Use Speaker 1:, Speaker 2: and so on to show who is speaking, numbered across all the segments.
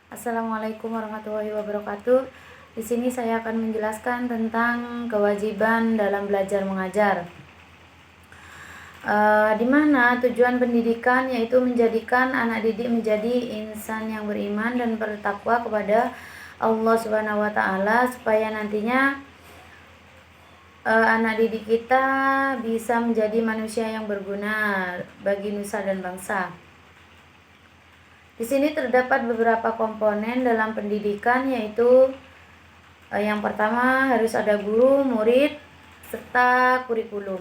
Speaker 1: Assalamualaikum warahmatullahi wabarakatuh. Di sini saya akan menjelaskan tentang kewajiban dalam belajar mengajar. Di mana tujuan pendidikan yaitu menjadikan anak didik menjadi insan yang beriman dan bertakwa kepada Allah Subhanahu wa taala, supaya nantinya anak didik kita bisa menjadi manusia yang berguna bagi nusa dan bangsa. Di sini terdapat beberapa komponen dalam pendidikan, yaitu yang pertama harus ada guru, murid, serta kurikulum.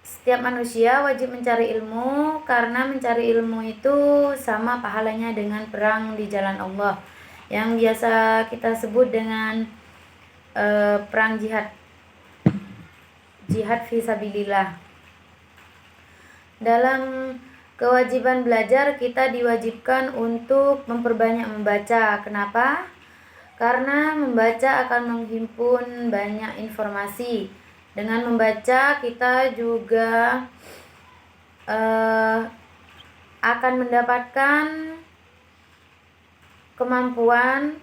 Speaker 1: Setiap manusia wajib mencari ilmu, karena mencari ilmu itu sama pahalanya dengan perang di jalan Allah, yang biasa kita sebut dengan perang jihad fisabilillah. Dalam kewajiban belajar, kita diwajibkan untuk memperbanyak membaca. Kenapa? Karena membaca akan menghimpun banyak informasi. Dengan membaca, kita juga akan mendapatkan kemampuan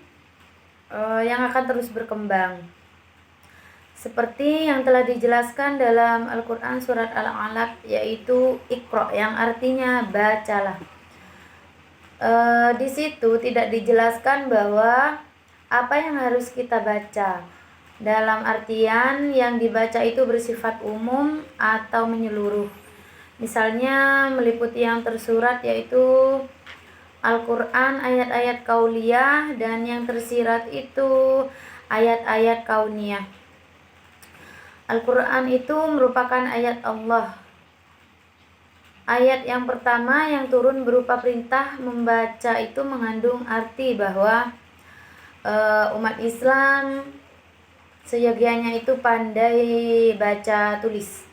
Speaker 1: yang akan terus berkembang. Seperti yang telah dijelaskan dalam Al-Quran surat Al-Alaq, yaitu Iqra, yang artinya bacalah. Di situ tidak dijelaskan bahwa apa yang harus kita baca, dalam artian yang dibaca itu bersifat umum atau menyeluruh. Misalnya meliputi yang tersurat, yaitu Al-Quran ayat-ayat kauliyah, dan yang tersirat itu ayat-ayat kauniyah. Al-Quran itu merupakan ayat Allah. Ayat yang pertama yang turun berupa perintah membaca itu mengandung arti bahwa umat Islam seyogianya itu pandai baca tulis.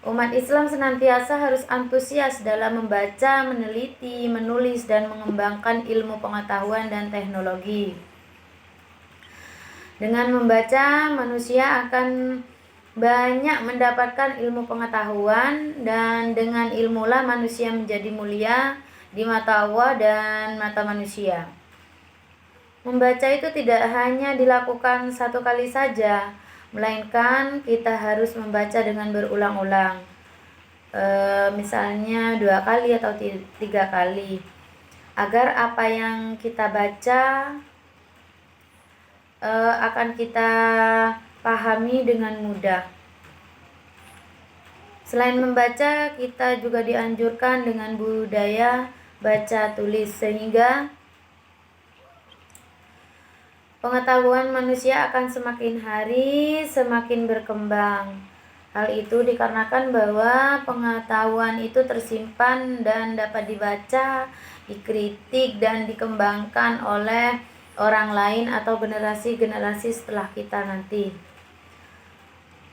Speaker 1: Umat Islam senantiasa harus antusias dalam membaca, meneliti, menulis, dan mengembangkan ilmu pengetahuan dan teknologi. Dengan membaca, manusia akan banyak mendapatkan ilmu pengetahuan, dan dengan ilmulah manusia menjadi mulia di mata Allah dan mata manusia. Membaca itu tidak hanya dilakukan satu kali saja, melainkan kita harus membaca dengan berulang-ulang. Misalnya 2 kali atau 3 kali, agar apa yang kita baca akan kita pahami dengan mudah. Selain membaca, kita juga dianjurkan dengan budaya baca tulis, sehingga pengetahuan manusia akan semakin hari semakin berkembang. Hal itu dikarenakan bahwa pengetahuan itu tersimpan dan dapat dibaca, dikritik, dan dikembangkan oleh orang lain atau generasi-generasi setelah kita nanti.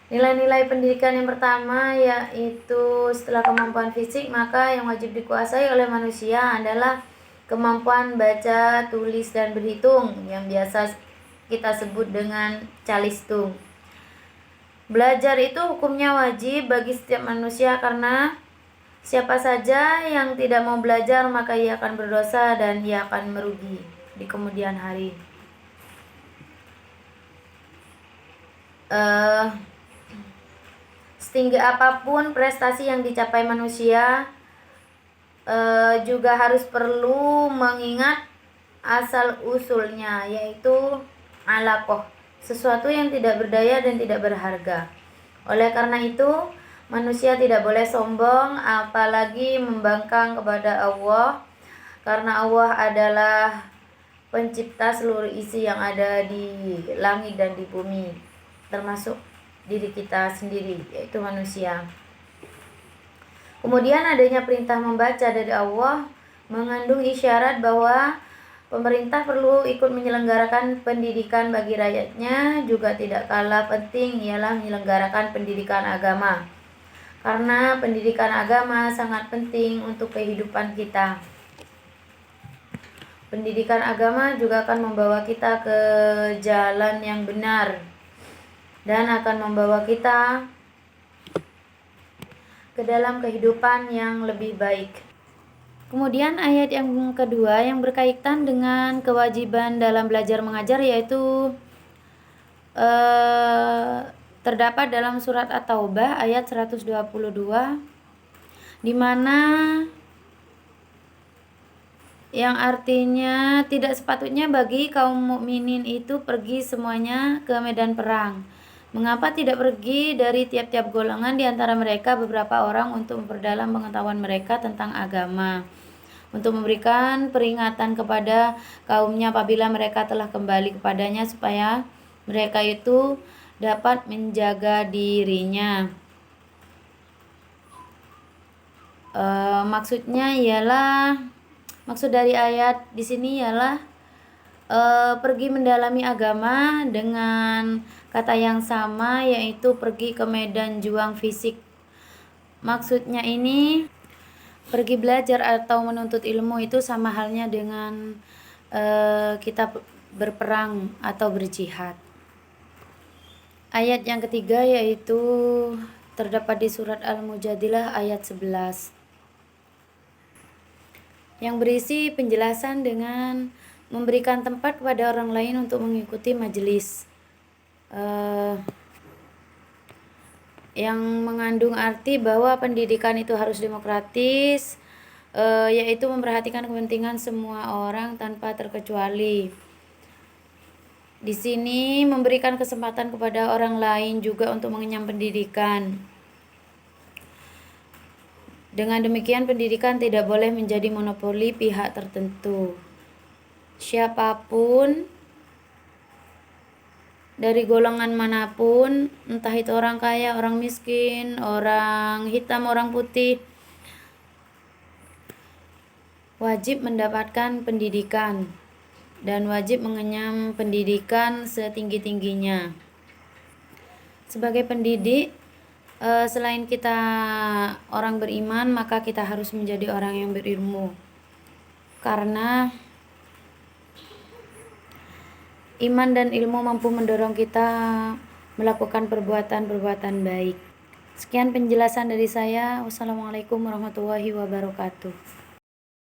Speaker 1: Nilai-nilai pendidikan yang pertama yaitu setelah kemampuan fisik, maka yang wajib dikuasai oleh manusia adalah kemampuan baca, tulis, dan berhitung, yang biasa kita sebut dengan calistung. Belajar itu hukumnya wajib bagi setiap manusia, karena siapa saja yang tidak mau belajar maka ia akan berdosa dan ia akan merugi di kemudian hari. Setinggi apapun prestasi yang dicapai manusia, juga harus perlu mengingat asal usulnya, yaitu alaqoh, sesuatu yang tidak berdaya dan tidak berharga. Oleh karena itu, manusia tidak boleh sombong, apalagi membangkang kepada Allah, karena Allah adalah pencipta seluruh isi yang ada di langit dan di bumi, termasuk diri kita sendiri, yaitu manusia. Kemudian adanya perintah membaca dari Allah mengandung isyarat bahwa pemerintah perlu ikut menyelenggarakan pendidikan bagi rakyatnya. Juga tidak kalah penting ialah menyelenggarakan pendidikan agama, karena pendidikan agama sangat penting untuk kehidupan kita. Pendidikan agama juga akan membawa kita ke jalan yang benar dan akan membawa kita ke dalam kehidupan yang lebih baik. Kemudian ayat yang kedua yang berkaitan dengan kewajiban dalam belajar mengajar, yaitu terdapat dalam surat At-Taubah ayat 122, di mana yang artinya tidak sepatutnya bagi kaum mukminin itu pergi semuanya ke medan perang. Mengapa tidak pergi dari tiap-tiap golongan di antara mereka beberapa orang untuk memperdalam pengetahuan mereka tentang agama, untuk memberikan peringatan kepada kaumnya apabila mereka telah kembali kepadanya, supaya mereka itu dapat menjaga dirinya. Maksud dari ayat di sini ialah pergi mendalami agama dengan kata yang sama, yaitu pergi ke medan juang fisik. Maksudnya ini pergi belajar atau menuntut ilmu itu sama halnya dengan kita berperang atau berjihad. Ayat yang ketiga yaitu terdapat di surat Al-Mujadilah ayat 11, yang berisi penjelasan dengan memberikan tempat kepada orang lain untuk mengikuti majelis, yang mengandung arti bahwa pendidikan itu harus demokratis, yaitu memperhatikan kepentingan semua orang tanpa terkecuali. Di sini memberikan kesempatan kepada orang lain juga untuk mengenyam pendidikan. Dengan demikian, pendidikan tidak boleh menjadi monopoli pihak tertentu. Siapapun dari golongan manapun, entah itu orang kaya, orang miskin, orang hitam, orang putih, wajib mendapatkan pendidikan dan wajib mengenyam pendidikan setinggi-tingginya. Sebagai pendidik, selain kita orang beriman, maka kita harus menjadi orang yang berilmu, karena iman dan ilmu mampu mendorong kita melakukan perbuatan-perbuatan baik. Sekian penjelasan dari saya. Wassalamualaikum warahmatullahi wabarakatuh.